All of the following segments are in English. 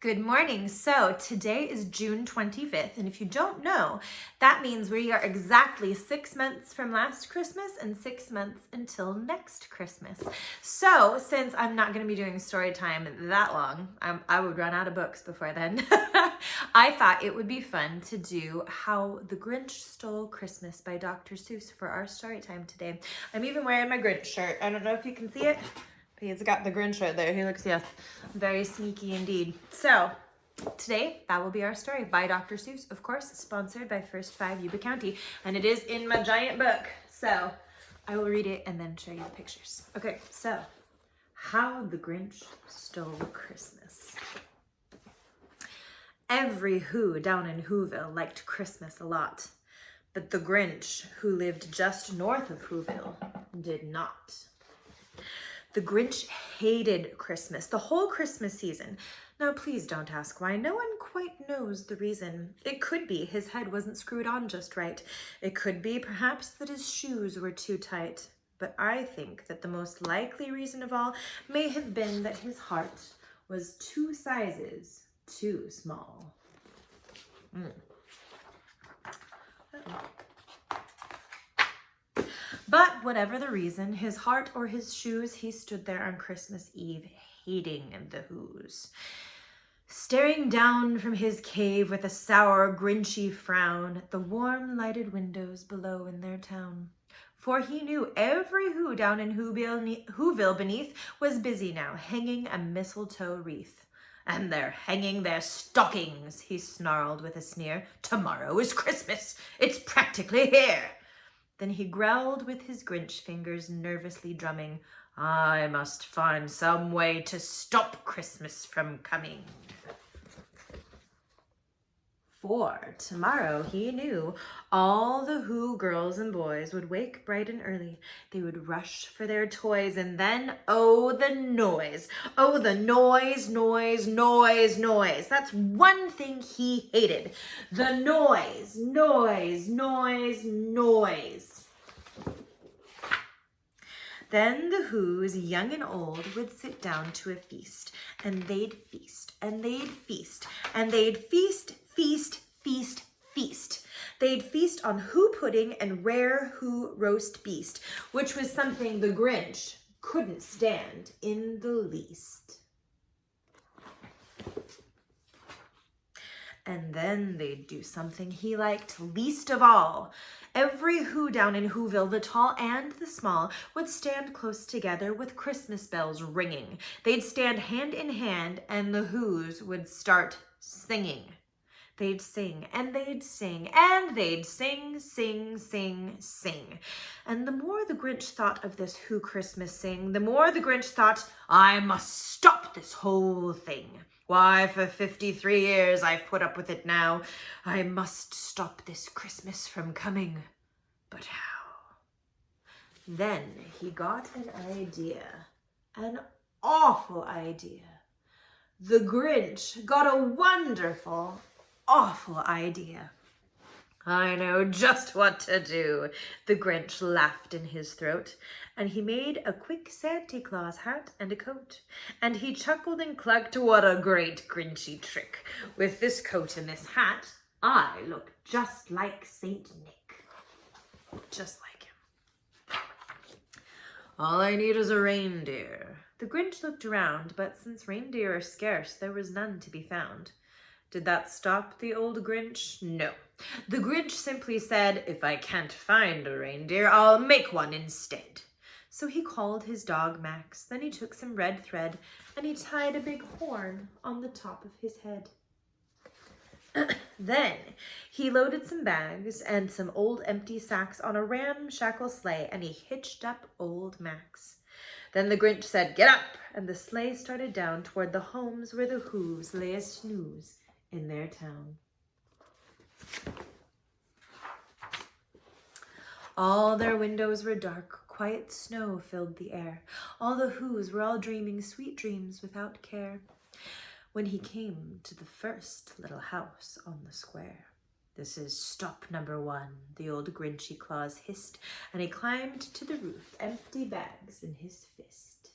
Good morning. So today is June 25th, and if you don't know, that means we are exactly 6 months from last Christmas and 6 months until next Christmas. So since I'm not going to be doing story time that long, I would run out of books before then, I thought it would be fun to do How the Grinch Stole Christmas by Dr. Seuss for our story time today. I'm even wearing my Grinch shirt. I don't know if you can see it. He's got the Grinch right there. He looks, yes, very sneaky indeed. So today, that will be our story by Dr. Seuss, of course, sponsored by First 5 Yuba County. And it is in my giant book. So I will read it and then show you the pictures. Okay, so How the Grinch Stole Christmas. Every Who down in Whoville liked Christmas a lot. But the Grinch, who lived just north of Whoville, did not. The Grinch hated Christmas, the whole Christmas season. Now, please don't ask why. No one quite knows the reason. It could be his head wasn't screwed on just right. It could be, perhaps, that his shoes were too tight. But I think that the most likely reason of all may have been that his heart was 2 sizes too small. But whatever the reason, his heart or his shoes, he stood there on Christmas Eve, hating the Whos. Staring down from his cave with a sour, grinchy frown at the warm, lighted windows below in their town. For he knew every Who down in Whoville beneath was busy now, hanging a mistletoe wreath. And they're hanging their stockings, he snarled with a sneer. Tomorrow is Christmas. It's practically here. Then he growled with his Grinch fingers nervously drumming, I must find some way to stop Christmas from coming. For tomorrow, he knew, all the Who girls and boys would wake bright and early. They would rush for their toys, and then, oh, the noise. Oh, the noise, noise, noise, noise. That's one thing he hated. The noise, noise, noise, noise. Then the Whos, young and old, would sit down to a feast, and they'd feast, and they'd feast, and they'd feast, feast, feast, feast. They'd feast on Who pudding and rare Who roast beast, which was something the Grinch couldn't stand in the least. And then they'd do something he liked least of all. Every Who down in Whoville, the tall and the small, would stand close together with Christmas bells ringing. They'd stand hand in hand, and the Whos would start singing. They'd sing, and they'd sing, and they'd sing, sing, sing, sing. And the more the Grinch thought of this Who Christmas sing, the more the Grinch thought, I must stop this whole thing. Why, for 53 years I've put up with it now. I must stop this Christmas from coming. But how? Then he got an idea. An awful idea. The Grinch got a wonderful, awful idea. I know just what to do, the Grinch laughed in his throat, and he made a quick Santa Claus hat and a coat, and he chuckled and clucked, what a great Grinchy trick. With this coat and this hat, I look just like Saint Nick. Just like him. All I need is a reindeer. The Grinch looked around, but since reindeer are scarce, there was none to be found. Did that stop the old Grinch? No. The Grinch simply said, if I can't find a reindeer, I'll make one instead. So he called his dog Max, then he took some red thread, and he tied a big horn on the top of his head. Then he loaded some bags and some old empty sacks on a ramshackle sleigh, and he hitched up old Max. Then the Grinch said, get up, and the sleigh started down toward the homes where the Whos lay a snooze in their town. All their windows were dark, quiet snow filled the air. All the Whos were all dreaming sweet dreams without care. When he came to the first little house on the square, this is stop number 1, the old Grinchy Claus hissed, and he climbed to the roof, empty bags in his fist.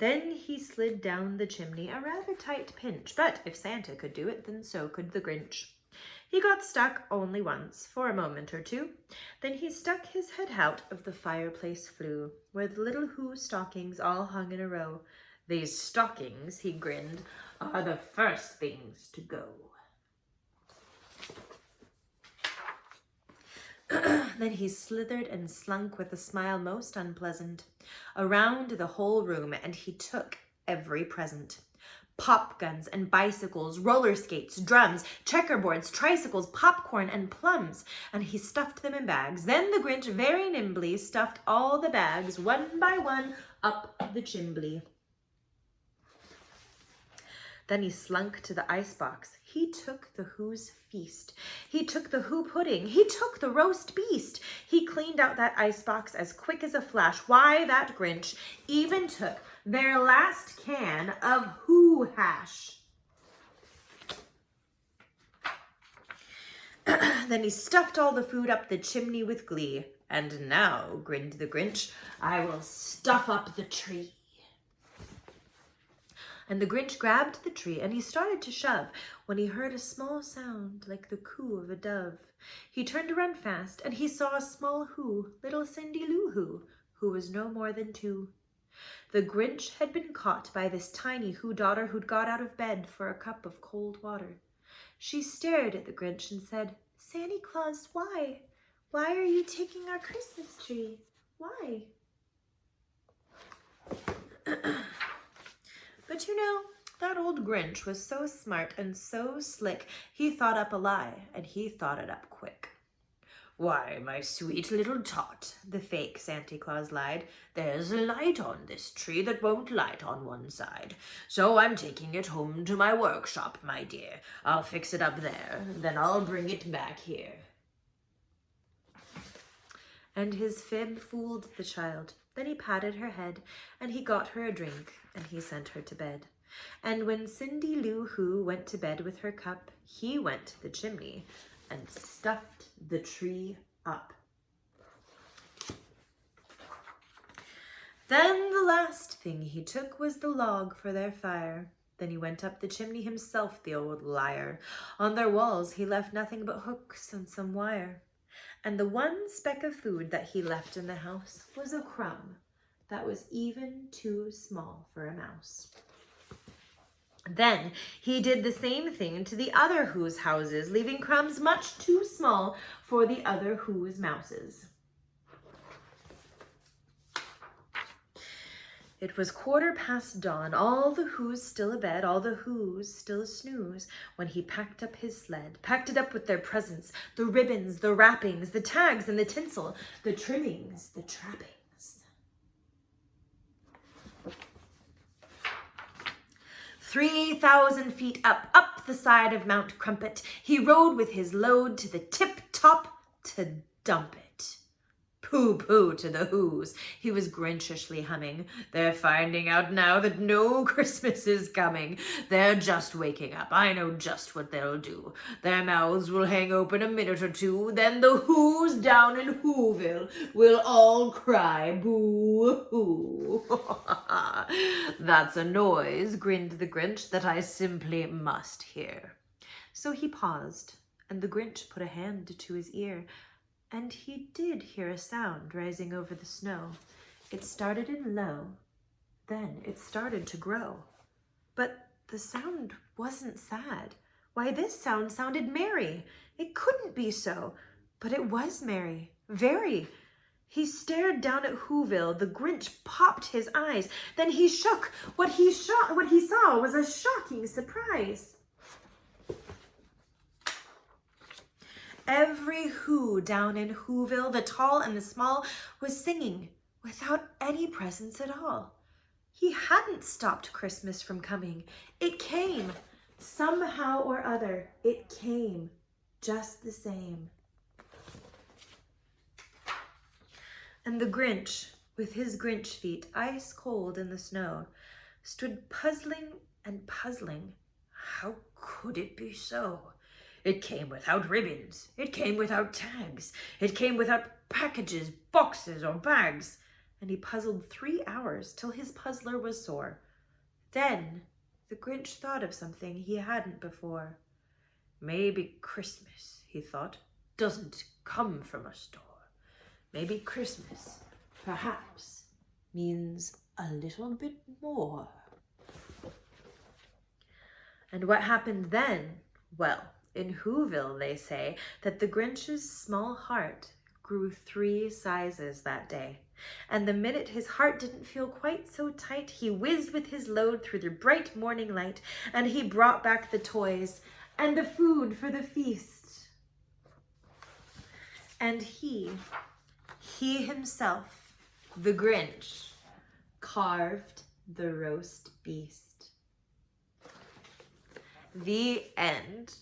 Then he slid down the chimney, a rather tight pinch, but if Santa could do it, then so could the Grinch. He got stuck only once, for a moment or two. Then he stuck his head out of the fireplace flue, where the little Who stockings all hung in a row. These stockings, he grinned, are the first things to go. Then he slithered and slunk with a smile most unpleasant around the whole room, and he took every present. Pop guns and bicycles, roller skates, drums, checkerboards, tricycles, popcorn, and plums, and he stuffed them in bags. Then the Grinch very nimbly stuffed all the bags, one by one, up the chimbley. Then he slunk to the icebox. He took the Who's feast. He took the Who pudding. He took the roast beast. He cleaned out that icebox as quick as a flash. Why, that Grinch even took their last can of Who hash. Then he stuffed all the food up the chimney with glee. And now, grinned the Grinch, I will stuff up the tree. And the Grinch grabbed the tree and he started to shove when he heard a small sound like the coo of a dove. He turned around fast and he saw a small Who, little Cindy Lou who was no more than 2. The Grinch had been caught by this tiny Who daughter who'd got out of bed for a cup of cold water. She stared at the Grinch and said, Santa Claus, why? Why are you taking our Christmas tree? Why? But you know, that old Grinch was so smart and so slick, he thought up a lie, and he thought it up quick. Why, my sweet little tot, the fake Santa Claus lied, there's a light on this tree that won't light on one side. So I'm taking it home to my workshop, my dear. I'll fix it up there, then I'll bring it back here. And his fib fooled the child. Then he patted her head, and he got her a drink, and he sent her to bed. And when Cindy Lou Who went to bed with her cup, he went to the chimney and stuffed the tree up. Then the last thing he took was the log for their fire. Then he went up the chimney himself, the old liar. On their walls he left nothing but hooks and some wire. And the one speck of food that he left in the house was a crumb that was even too small for a mouse. Then he did the same thing to the other Who's houses, leaving crumbs much too small for the other Who's mouses. It was 1/4 dawn, all the Who's still abed, all the Who's still snooze, when he packed up his sled, packed it up with their presents, the ribbons, the wrappings, the tags and the tinsel, the trimmings, the trappings. 3,000 feet up the side of Mount Crumpet, he rode with his load to the tip-top to dump it. Pooh-pooh to the Who's, he was Grinchishly humming. They're finding out now that no Christmas is coming. They're just waking up. I know just what they'll do. Their mouths will hang open a minute or two. Then the Who's down in Whoville will all cry boo-hoo. That's a noise, grinned the Grinch, that I simply must hear. So he paused, and the Grinch put a hand to his ear. And he did hear a sound rising over the snow. It started in low, then it started to grow. But the sound wasn't sad. Why, this sound sounded merry. It couldn't be so, but it was merry, very. He stared down at Whoville. The Grinch popped his eyes. Then he shook. What he saw was a shocking surprise. Every Who down in Whoville, the tall and the small, was singing without any presents at all. He hadn't stopped Christmas from coming. It came. Somehow or other, it came just the same. And the Grinch, with his Grinch feet ice cold in the snow, stood puzzling and puzzling. How could it be so? It came without ribbons. It came without tags. It came without packages, boxes, or bags. and he puzzled 3 hours till his puzzler was sore. Then the Grinch thought of something he hadn't before. Maybe Christmas, he thought, doesn't come from a store. Maybe Christmas, perhaps, means a little bit more. And what happened then? Well, in Whoville, they say that the Grinch's small heart grew 3 sizes that day. And the minute his heart didn't feel quite so tight, he whizzed with his load through the bright morning light, and he brought back the toys and the food for the feast. And he himself, the Grinch, carved the roast beast. The end.